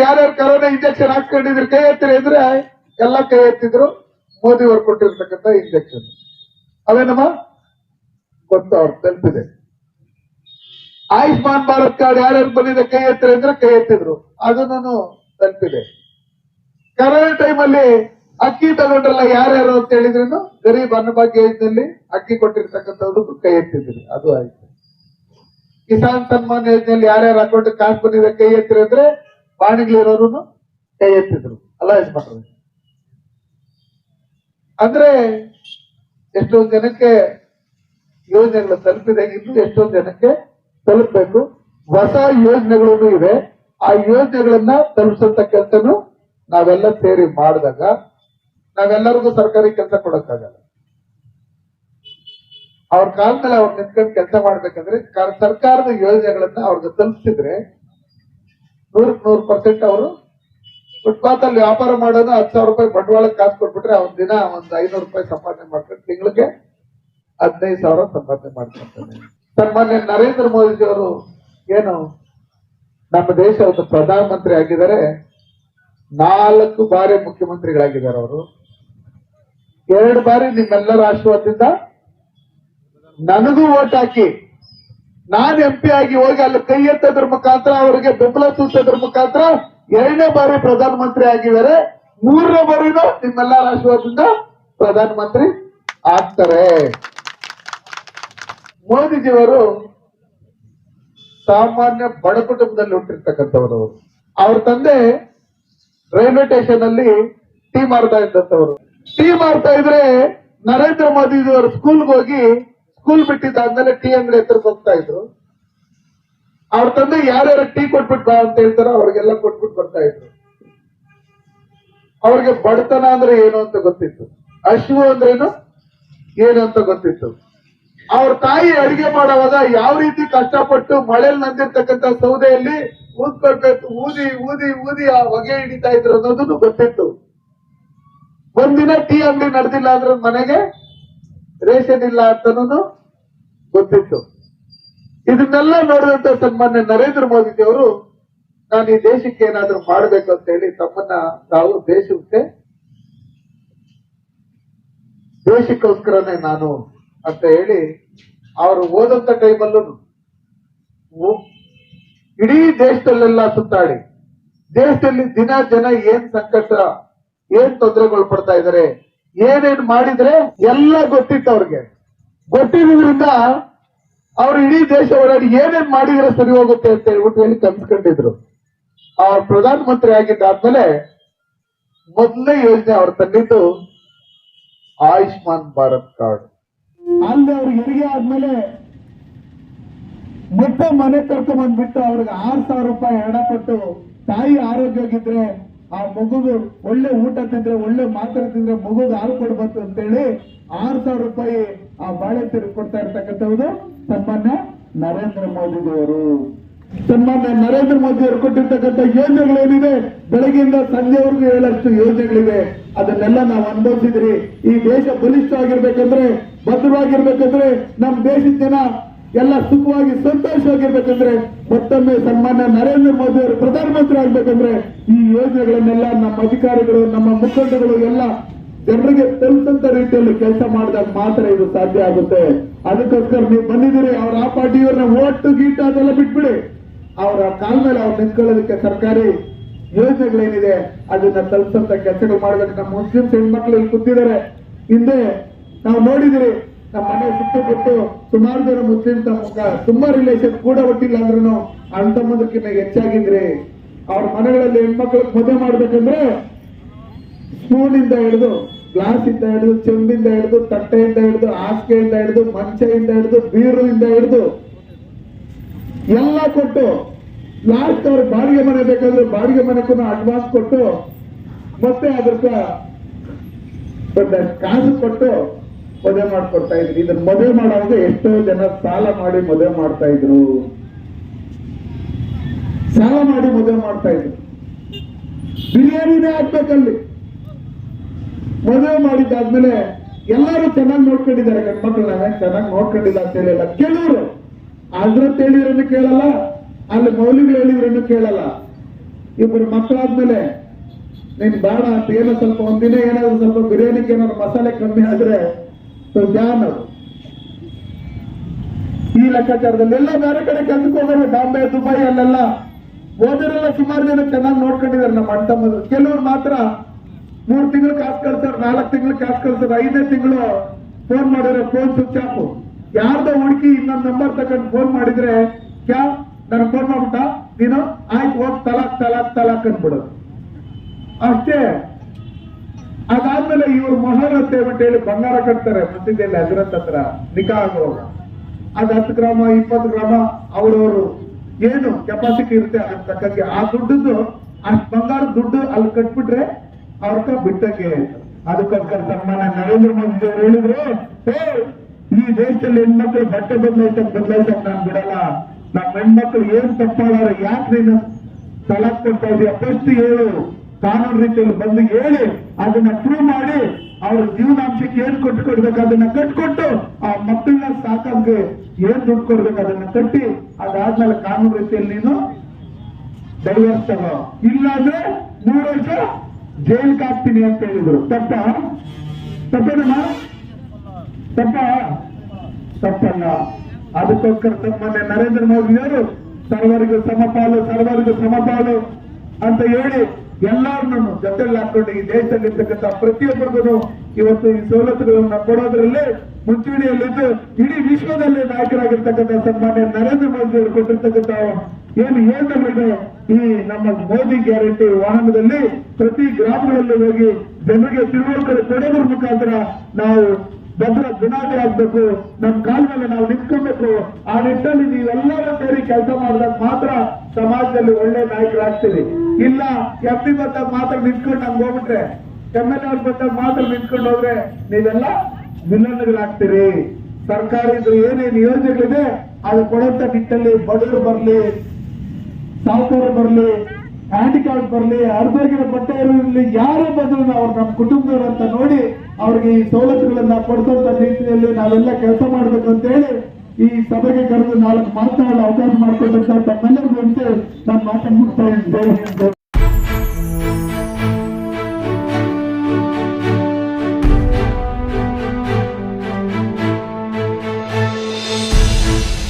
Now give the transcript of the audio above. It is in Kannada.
ಯಾರ್ಯಾರು ಕರೋನಾ ಇಂಜೆಕ್ಷನ್ ಹಾಕೊಂಡಿದ್ರು ಕೈ ಎತ್ತಿರಿ ಅಂದ್ರೆ ಎಲ್ಲ ಕೈ ಎತ್ತಿದ್ರು. ಮೋದಿ ಅವರು ಕೊಟ್ಟಿರ್ತಕ್ಕಂಥ ಇಂಜೆಕ್ಷನ್ ಅವೇನಮ್ಮ ಗೊತ್ತು, ಅವ್ರು ತಲುಪಿದೆ. ಆಯುಷ್ಮಾನ್ ಭಾರತ್ ಕಾರ್ಡ್ ಯಾರ್ಯಾರು ಬಂದಿದೆ ಕೈ ಎತ್ತಿರಿ ಅಂದ್ರೆ ಕೈ ಎತ್ತಿದ್ರು, ಅದನ್ನು ತಲುಪಿದೆ. ಕರೋನಾ ಟೈಮಲ್ಲಿ ಅಕ್ಕಿ ತಗೊಂಡ್ರಲ್ಲ ಯಾರ್ಯಾರು ಅಂತ ಹೇಳಿದ್ರು, ಗರೀಬ್ ಅನ್ನಭಾಗ್ಯ ಯೋಜನೆಯಲ್ಲಿ ಅಕ್ಕಿ ಕೊಟ್ಟಿರ್ತಕ್ಕಂಥದ್ದು ಕೈ ಎತ್ತಿದ್ರಿ, ಅದು ಆಯ್ತು. ಕಿಸಾನ್ ಸನ್ಮಾನ್ ಯೋಜನೆಯಲ್ಲಿ ಯಾರ್ಯಾರು ಅಕೌಂಟ್ ಕಾಸು ಬಂದಿದೆ ಕೈ ಎತ್ತಿರಿ ಅಂದ್ರೆ ಬಾಣಿಗಳಿರೋರು ಕೈ ಎತ್ತಿದ್ರು, ಅಲ್ಲ ಯಜಮಾನ್ರು. ಅಂದ್ರೆ ಎಷ್ಟೊಂದು ಜನಕ್ಕೆ ಯೋಜನೆಗಳು ತಲುಪಿದೆ, ಇನ್ನು ಎಷ್ಟೊಂದು ಜನಕ್ಕೆ ತಲುಪಬೇಕು. ಹೊಸ ಯೋಜನೆಗಳು ಇವೆ, ಆ ಯೋಜನೆಗಳನ್ನ ತಲುಪಿಸಂತ ಕೆಲಸನು ನಾವೆಲ್ಲ ಸೇರಿ ಮಾಡಿದಾಗ ನಾವೆಲ್ಲರಿಗೂ ಸರ್ಕಾರಿ ಕೆಲಸ ಕೊಡಕ್ಕಾಗಲ್ಲ. ಅವ್ರ ಕಾಲ ಮೇಲೆ ಅವ್ರು ನಿಂತ್ಕೊಂಡು ಕೆಲಸ ಮಾಡ್ಬೇಕಂದ್ರೆ ಸರ್ಕಾರದ ಯೋಜನೆಗಳನ್ನ ಅವ್ರಿಗೆ ತಲುಪಿಸಿದ್ರೆ 100% ಅವರು ಫುಟ್ಪಾತ್ ಅಲ್ಲಿ ವ್ಯಾಪಾರ ಮಾಡೋದು 10,000 ರೂಪಾಯಿ ಬಂಡವಾಳಕ್ಕೆ ಕಾಸು ಕೊಟ್ಬಿಟ್ರೆ ಅವ್ನ ದಿನ ಒಂದು 500 ರೂಪಾಯಿ ಸಂಪಾದನೆ ಮಾಡ್ಕೊಂಡು ತಿಂಗಳಿಗೆ 15,000 ಸಂಪಾದನೆ ಮಾಡ್ಕೊಳ್ತಾನೆ. ಸನ್ಮಾನ್ಯ ನರೇಂದ್ರ ಮೋದಿ ಅವರು ಏನು ನಮ್ಮ ದೇಶದ ಪ್ರಧಾನಮಂತ್ರಿ ಆಗಿದ್ದಾರೆ, 4 ಬಾರಿ ಮುಖ್ಯಮಂತ್ರಿಗಳಾಗಿದ್ದಾರೆ. ಅವರು 2 ಬಾರಿ ನಿಮ್ಮೆಲ್ಲರ ಆಶೀರ್ವಾದದಿಂದ ನನಗೂ ಓಟ್ ಹಾಕಿ ನಾನು MP ಆಗಿ ಹೋಗಿ ಅಲ್ಲಿ ಕೈ ಎತ್ತೋದ್ರ ಮುಖಾಂತರ ಅವರಿಗೆ ಬೆಂಬಲ ಸೂಚಿಸೋದ್ರ ಮುಖಾಂತರ 2ನೇ ಬಾರಿ ಪ್ರಧಾನಮಂತ್ರಿ ಆಗಿದ್ದಾರೆ. 3ನೇ ಬಾರಿನೂ ನಿಮ್ಮೆಲ್ಲರ ಆಶೀರ್ವಾದದಿಂದ ಪ್ರಧಾನಮಂತ್ರಿ ಆಗ್ತಾರೆ. ಮೋದಿಜಿಯವರು ಸಾಮಾನ್ಯ ಬಡ ಕುಟುಂಬದಲ್ಲಿ ಹುಟ್ಟಿರ್ತಕ್ಕಂಥವರು. ಅವ್ರ ತಂದೆ ರೈಲ್ವೆ ಸ್ಟೇಷನ್ ಅಲ್ಲಿ ಟೀ ಮಾರ್ತಾ ಇದ್ದಂಥವ್ರು. ಟೀ ಮಾರ್ತಾ ಇದ್ರೆ ನರೇಂದ್ರ ಮೋದಿಜಿಯವರು ಸ್ಕೂಲ್ಗೆ ಹೋಗಿ ಸ್ಕೂಲ್ ಬಿಟ್ಟಿದ್ದಾದ್ಮೇಲೆ ಟೀ ಅಂಗಡಿ ಹತ್ರಕ್ಕೆ ಹೋಗ್ತಾ ಇದ್ರು. ಅವ್ರ ತಂದೆ ಯಾರ್ಯಾರು ಟೀ ಕೊಟ್ಬಿಟ್ಟು ಬಾ ಅಂತ ಹೇಳ್ತಾರೋ ಅವ್ರಿಗೆಲ್ಲ ಕೊಟ್ಬಿಟ್ಟು ಬರ್ತಾ ಇದ್ರು. ಅವ್ರಿಗೆ ಬಡತನ ಅಂದ್ರೆ ಏನು ಅಂತ ಗೊತ್ತಿತ್ತು, ಹಸಿವು ಅಂದ್ರೇನು ಏನು ಅಂತ ಗೊತ್ತಿತ್ತು. ಅವ್ರ ತಾಯಿ ಅಡಿಗೆ ಮಾಡುವಾಗ ಯಾವ ರೀತಿ ಕಷ್ಟಪಟ್ಟು ಮಳೆಯಲ್ಲಿ ನಂದಿರ್ತಕ್ಕಂಥ ಸೌದೆಯಲ್ಲಿ ಊದ್ಕೊಳ್ಬೇಕು, ಊದಿ ಊದಿ ಊದಿ ಆ ಹೊಗೆ ಹಿಡಿತಾ ಇದ್ರು ಅನ್ನೋದನ್ನು ಗೊತ್ತಿತ್ತು. ಒಂದಿನ ಟೀ ಅಂಗಡಿ ನಡೆದಿಲ್ಲ ಅಂದ್ರೆ ಮನೆಗೆ ರೇಷನ್ ಇಲ್ಲ ಅಂತನೂ ಗೊತ್ತಿತ್ತು. ಇದನ್ನೆಲ್ಲ ನೋಡಿದಂತ ಸನ್ಮಾನ್ಯ ನರೇಂದ್ರ ಮೋದಿ ಅವರು ನಾನು ಈ ದೇಶಕ್ಕೆ ಏನಾದ್ರೂ ಮಾಡಬೇಕು ಅಂತ ಹೇಳಿ ತಮ್ಮನ್ನ ತಾವು ದೇಶಕ್ಕೋಸ್ಕರನೇ ನಾನು ಅಂತ ಹೇಳಿ ಅವರು ಓದಂತ ಟೈಮಲ್ಲೂ ಇಡೀ ದೇಶದಲ್ಲೆಲ್ಲ ಸುತ್ತಾಡಿ ದೇಶದಲ್ಲಿ ದಿನ ಜನ ಏನ್ ಸಂಕಟ ಏನ್ ತೊಂದರೆಗಳು ಪಡ್ತಾ ಇದಾರೆ, ಏನೇನ್ ಮಾಡಿದ್ರೆ ಎಲ್ಲ ಗೊತ್ತಿತ್ತು. ಅವ್ರಿಗೆ ಗೊತ್ತಿರೋದ್ರಿಂದ ಅವ್ರು ಇಡೀ ದೇಶ ಓಡಾಡಿ ಏನೇನ್ ಮಾಡಿದ್ರೆ ಸರಿ ಹೋಗುತ್ತೆ ಅಂತ ಹೇಳ್ಬಿಟ್ಟು ಹೇಳಿ ಕನ್ಸ್ಕೊಂಡಿದ್ರು. ಅವ್ರು ಪ್ರಧಾನಮಂತ್ರಿ ಆಗಿದ್ದಾದ್ಮೇಲೆ ಮೊದಲನೇ ಯೋಜನೆ ಅವ್ರು ತಂದಿದ್ದು ಆಯುಷ್ಮಾನ್ ಭಾರತ್ ಕಾರ್ಡ್. ಅಲ್ಲಿ ಅವ್ರಿಗೆ ಹೆರಿಗೆ ಆದ್ಮೇಲೆ ಮತ್ತೆ ಮನೆ ಕರ್ಕೊಂಡ್ ಬಂದ್ಬಿಟ್ಟು ಅವ್ರಿಗೆ 6,000 ರೂಪಾಯಿ ಹಣ ಕೊಟ್ಟು ತಾಯಿ ಆರೋಗ್ಯವಾಗಿದ್ರೆ ಆ ಮಗುಗೆ ಒಳ್ಳೆ ಊಟ ತಿಂದ್ರೆ ಒಳ್ಳೆ ಮಾತ್ರೆ ತಿಂದ್ರೆ ಮಗುಗೆ ಹಾಲು ಕೊಡ್ಬೇಕು ಅಂತೇಳಿ 6,000 ರೂಪಾಯಿ ಆ ಬಾಳೆ ತಿರುಗಿ ಕೊಡ್ತಾ ಇರ್ತಕ್ಕಂಥದ್ದು ಸನ್ಮಾನ್ಯ ನರೇಂದ್ರ ಮೋದಿಜಿಯವರು. ಸನ್ಮಾನ್ಯ ನರೇಂದ್ರ ಮೋದಿ ಅವರು ಕೊಟ್ಟಿರ್ತಕ್ಕಂಥ ಯೋಜನೆಗಳೇನಿದೆ, ಬೆಳಗ್ಗೆಯಿಂದ ಸಂಜೆವರೆಗೂ 7 ಯೋಜನೆಗಳಿವೆ. ಅದನ್ನೆಲ್ಲ ನಾವು ಅನುಭವಿಸಿದ್ರಿ. ಈ ದೇಶ ಬಲಿಷ್ಠವಾಗಿರ್ಬೇಕಂದ್ರೆ, ಭದ್ರವಾಗಿರ್ಬೇಕಂದ್ರೆ, ನಮ್ಮ ದೇಶದ ಜನ ಎಲ್ಲ ಸುಖವಾಗಿ ಸಂತೋಷವಾಗಿರ್ಬೇಕಂದ್ರೆ, ಮತ್ತೊಮ್ಮೆ ಸನ್ಮಾನ್ಯ ನರೇಂದ್ರ ಮೋದಿ ಅವರು ಪ್ರಧಾನಮಂತ್ರಿ ಆಗ್ಬೇಕಂದ್ರೆ ಈ ಯೋಜನೆಗಳನ್ನೆಲ್ಲ ನಮ್ಮ ಅಧಿಕಾರಿಗಳು, ನಮ್ಮ ಮುಖಂಡಗಳು ಎಲ್ಲ ಜನರಿಗೆ ತಲುಪಂತ ರೀತಿಯಲ್ಲಿ ಕೆಲಸ ಮಾಡಿದಾಗ ಮಾತ್ರ ಇದು ಸಾಧ್ಯ ಆಗುತ್ತೆ. ಅದಕ್ಕೋಸ್ಕರ ನೀವು ಬಂದಿದ್ದೀರಿ. ಅವ್ರ ಆ ಪಾರ್ಟಿಯವ್ರನ್ನ ಓಟು ಗೀಟ ಅದೆಲ್ಲ ಬಿಟ್ಬಿಡಿ. ಅವರ ಕಾಲ ಮೇಲೆ ಅವ್ರು ನಿಂತ್ಕೊಳ್ಳೋದಕ್ಕೆ ಸರ್ಕಾರಿ ಯೋಜನೆಗಳೇನಿದೆ ಅದನ್ನ ತಲುಪಂತ ಕೆಲಸಗಳು ಮಾಡ್ಬೇಕು. ನಮ್ಮ ಮುಸ್ಲಿಮ್ಸ್ ಹೆಣ್ಮಕ್ಳು ಇಲ್ಲಿ ಕೂತಿದ್ದಾರೆ. ಹಿಂದೆ ನಾವು ನೋಡಿದಿರಿ, ನಮ್ಮ ಮನೆ ಸುತ್ತಮುತ್ತ ಸುಮಾರು ಜನ ಮುಸ್ಲಿಮ್ಸ್ ತುಂಬಾ ರಿಲೇಷನ್ ಕೂಡ ಒಟ್ಟಿಲ್ಲ ಅಂದ್ರೂ ಅಣ್ಣ ತಮ್ಮದಕ್ಕಿಂತ ಹೆಚ್ಚಾಗಿದ್ರಿ. ಅವ್ರ ಮನೆಗಳಲ್ಲಿ ಹೆಣ್ಮಕ್ಳಿಗೆ ಮದುವೆ ಮಾಡ್ಬೇಕಂದ್ರೆ ಸ್ಪೂನ್ ಇಂದ ಹಿಡಿದು, ಗ್ಲಾಸ್ ಇಂದ ಹಿಡಿದು, ಚೆಂಬಿಂದ ಹಿಡಿದು, ತಟ್ಟೆಯಿಂದ ಹಿಡಿದು, ಹಾಸಿಗೆಯಿಂದ ಹಿಡಿದು, ಮಂಚೆಯಿಂದ ಹಿಡಿದು, ಬೀರುಯಿಂದ ಹಿಡಿದು ಎಲ್ಲ ಕೊಟ್ಟು ಲಾಸ್ಟ್ ಅವ್ರ ಬಾಡಿಗೆ ಮನೆ ಬೇಕಾದ್ರೆ ಬಾಡಿಗೆ ಮನೆಗೂ ಅಡ್ವಾನ್ಸ್ ಕೊಟ್ಟು ಮತ್ತೆ ಅದಕ್ಕೆ ಕಾಸು ಕೊಟ್ಟು ಮದುವೆ ಮಾಡ್ಕೊಡ್ತಾ ಇದ್ರು. ಇದನ್ನ ಮದುವೆ ಮಾಡುವಾಗ ಎಷ್ಟೋ ಜನ ಸಾಲ ಮಾಡಿ ಮದುವೆ ಮಾಡ್ತಾ ಇದ್ರು. ಸಾಲ ಮಾಡಿ ಮದುವೆ ಮಾಡ್ತಾ ಇದ್ರು. ಬಿರಿಯಾನಿನೇ ಹಾಕ್ಬೇಕಲ್ಲಿ. ಮದುವೆ ಮಾಡಿದ್ದಾದ್ಮೇಲೆ ಎಲ್ಲರೂ ಚೆನ್ನಾಗಿ ನೋಡ್ಕೊಂಡಿದ್ದಾರೆ. ಗಂಡ್ಮಕ್ಳನ್ನ ಚೆನ್ನಾಗಿ ನೋಡ್ಕೊಂಡಿಲ್ಲ ಅಂತ ಹೇಳಿಲ್ಲ. ಕೆಲವರು ಹಜರತ್ ಹೇಳಿದ್ರನ್ನು ಕೇಳಲ್ಲ, ಅಲ್ಲಿ ಮೌಲಿಗಳು ಹೇಳಿದ್ರನ್ನು ಕೇಳಲ್ಲ. ಇಬ್ಬರು ಮಕ್ಕಳಾದ್ಮೇಲೆ ನೀನ್ ಬೇಡ ಅಂತ ಏನೋ ಸ್ವಲ್ಪ ಒಂದಿನ ಏನಾದ್ರು ಸ್ವಲ್ಪ ಬಿರಿಯಾನಿಗೆ ಏನಾದ್ರು ಮಸಾಲೆ ಕಮ್ಮಿ ಆದ್ರೆ ಜಾನ್ ಅದು ಈ ಲೆಕ್ಕಾಚಾರದಲ್ಲಿ ಎಲ್ಲ ಬೇರೆ ಕಡೆ ಕೆಲ್ಸಕ್ಕೆ ಹೋಗೋರು ಬಾಂಬೆ ದುಬೈ ಅಲ್ಲೆಲ್ಲ ಓದಿರೆಲ್ಲ ಸುಮಾರು ಜನ ಚೆನ್ನಾಗಿ ನೋಡ್ಕೊಂಡಿದ್ದಾರೆ ನಮ್ಮ ಅಣ್ಣ ತಮ್ಮದ್ರು. ಕೆಲವ್ರು ಮಾತ್ರ 3 ತಿಂಗಳು ಕಾಸು ಕಳ್ಸೋರು, 4 ತಿಂಗಳು ಕಾಸು ಕಳ್ಸೋರು, 5ನೇ ತಿಂಗಳು ಫೋನ್ ಮಾಡಿದ್ರೆ ಫೋನ್ ಸ್ವಿಚ್ ಆಫ್. ಯಾರ್ದೋ ಹುಡುಕಿ ಇನ್ನೊಂದು ನಂಬರ್ ತಗೊಂಡು ಫೋನ್ ಮಾಡಿದ್ರೆ ಕ್ಯಾ ನಾನು ಫೋನ್ ಮಾಡ್ಬಿಟ್ಟ ನೀನು ಆಯ್ತು ಹೋಗ್ ತಲಾಕ್ ತಲಾಕ್ ತಲಾಕ್ ಅಂದ್ಬಿಡೋದು ಅಷ್ಟೇ. ಅದಾದ್ಮೇಲೆ ಇವ್ರು ಮೊಹರ್ ಅಂತ ಹೇಳ್ಬಿಟ್ಟು ಹೇಳಿ ಬಂಗಾರ ಕಟ್ತಾರೆ ಮಸೀದಿಯಲ್ಲಿ ಹಜರತ್ ಹತ್ರ ನಿಕಾ ಆಗುವಾಗ. ಅದು 10 ಗ್ರಾಮ 20 ಗ್ರಾಮ ಅವ್ರವರು ಏನು ಕೆಪಾಸಿಟಿ ಇರುತ್ತೆ ಅದ್ರ ತಕ್ಕಂಗೆ ಆ ದುಡ್ಡದ್ದು ಅಷ್ಟು ಬಂಗಾರ ದುಡ್ಡು ಅಲ್ಲಿ ಕಟ್ಬಿಟ್ರೆ ಅವ್ರಕ ಬಿಟ್ಟಂಗೆ. ಅದಕ್ಕೋಸ್ಕರ ಸನ್ಮಾನ ನರೇಂದ್ರ ಮೋದಿ ಅವರು ಹೇಳಿದ್ರು, ಈ ದೇಶದಲ್ಲಿ ಹೆಣ್ಮಕ್ಳು ಬಟ್ಟೆ ಬದಲಾಯಿಸಕ್ ನಾನು ಬಿಡಲ್ಲ. ನಮ್ಮ ಹೆಣ್ಮಕ್ಳು ಏನ್ ತಪ್ಪಾಡಾರೆ, ಯಾಕೆ ನೀನು ತಲಾಕ್ ಕೊಡ್ತಾ ಇದೀಯ, ಫಸ್ಟ್ ಹೇಳು, ಕಾನೂನು ರೀತಿಯಲ್ಲಿ ಬಂದು ಹೇಳಿ ಅದನ್ನ ಪ್ರೂವ್ ಮಾಡಿ ಅವ್ರ ಜೀವನಾಂಶಕ್ಕೆ ಏನ್ ಕೊಡ್ಬೇಕು ಅದನ್ನ ಕಟ್ಕೊಟ್ಟು ಆ ಮಕ್ಕಳನ್ನ ಸಾಕಂಗೆ ಏನ್ ದುಡ್ಡು ಕೊಡ್ಬೇಕು ಅದನ್ನ ಕಟ್ಟಿ ಅದಾದ್ಮೇಲೆ ಕಾನೂನು ರೀತಿಯಲ್ಲಿ ನೀನು ಡೈವರ್ಸ್ ತಗೋ, ಇಲ್ಲಾಂದ್ರೆ 3 ವರ್ಷ ಜೈಲ್ಗೆ ಹಾಕ್ತೀನಿ ಅಂತ ಹೇಳಿದ್ರು. ತಪ್ಪೇನಮ್ಮ ತಪ್ಪಲ್ಲ. ಅದಕ್ಕೋಸ್ಕರ ಸನ್ಮಾನ್ಯ ನರೇಂದ್ರ ಮೋದಿಯವರು ಸರ್ವರಿಗೂ ಸಮಪಾಲು ಅಂತ ಹೇಳಿ ಎಲ್ಲರನ್ನೂ ಜೊತೆಯಲ್ಲಿ ಹಾಕೊಂಡು ಈ ದೇಶದಲ್ಲಿರ್ತಕ್ಕಂಥ ಪ್ರತಿಯೊಬ್ಬರಿಗೂ ಇವತ್ತು ಈ ಸವಲತ್ತುಗಳನ್ನ ಕೊಡೋದ್ರಲ್ಲಿ ಮುಂಚೂಣಿಯಲ್ಲಿದ್ದು ಇಡೀ ವಿಶ್ವದಲ್ಲಿ ನಾಯಕರಾಗಿರ್ತಕ್ಕಂಥ ಸನ್ಮಾನ್ಯ ನರೇಂದ್ರ ಮೋದಿ ಅವರು ಕೊಟ್ಟಿರ್ತಕ್ಕಂಥ ಏನು ಯೋಜನೆಗಳಿದೆ ಈ ನಮ್ಮ ಮೋದಿ ಗ್ಯಾರಂಟಿ ವಾಹನದಲ್ಲಿ ಪ್ರತಿ ಗ್ರಾಮಗಳಲ್ಲಿ ಹೋಗಿ ಜನರಿಗೆ ತಿಳುವಳಿಕೆ ಕೊಡೋದ್ರ ಮುಖಾಂತರ ನಾವು ಭದ್ರ ಬುನಾದಿ ಆಗ್ಬೇಕು, ನಮ್ಮ ಕಾಲ ಮೇಲೆ ನಾವು ನಿಂತ್ಕೊಬೇಕು. ಆ ನಿಟ್ಟಲ್ಲಿ ನೀವೆಲ್ಲರೂ ಸೇರಿ ಕೆಲಸ ಮಾಡಿದಾಗ ಮಾತ್ರ ಸಮಾಜದಲ್ಲಿ ಒಳ್ಳೆ ನಾಯಕರಾಗ್ತೀವಿ. ಇಲ್ಲ ಎಫ್ಡಿ ಬಂದಾಗ ಮಾತ್ರ ನಿಂತ್ಕೊಂಡು ನಮ್ಗೆ ಹೋಗ್ಬಿಟ್ರೆ, MLA ಅವ್ರು ಬಂದಾಗ ಮಾತ್ರ ನಿಂತ್ಕೊಂಡು ಹೋದ್ರೆ ನೀವೆಲ್ಲ ವಿಲನ್ಗಳಾಗ್ತೀರಿ. ಸರ್ಕಾರದ ಏನೇನು ಯೋಜನೆಗಳಿದೆ ಅದು ಕೊಡುವಂತ ನಿಟ್ಟಲ್ಲಿ ಬಡವರು ಬರ್ಲಿ, ಸಾಹುಕಾರ ಬರ್ಲಿ, ಹ್ಯಾಂಡಿಕ್ಯಾಪ್ ಬರ್ಲಿ, ಅರ್ಧಗಿನ ಬಟ್ಟೆ ಇರಲಿ, ಯಾರೇ ಬಂದ್ರು ಅವ್ರು ನಮ್ಮ ಕುಟುಂಬದವರು ಅಂತ ನೋಡಿ ಅವ್ರಿಗೆ ಈ ಸವಲತ್ತುಗಳನ್ನ ಕೊಡಿಸುವಂತ ರೀತಿಯಲ್ಲಿ ನಾವೆಲ್ಲ ಕೆಲಸ ಮಾಡ್ಬೇಕು ಅಂತ ಹೇಳಿ ಈ ಸಭೆಗೆ ಕರೆದು 4 ಮಾತನಾಡಲು ಅವಕಾಶ ಮಾಡಿಕೊಂಡಂತ ತಮ್ಮೆಲ್ಲರಿಗೂ ನಾನು ಮಾತನ್ನು ಮುಕ್ತಾಯ.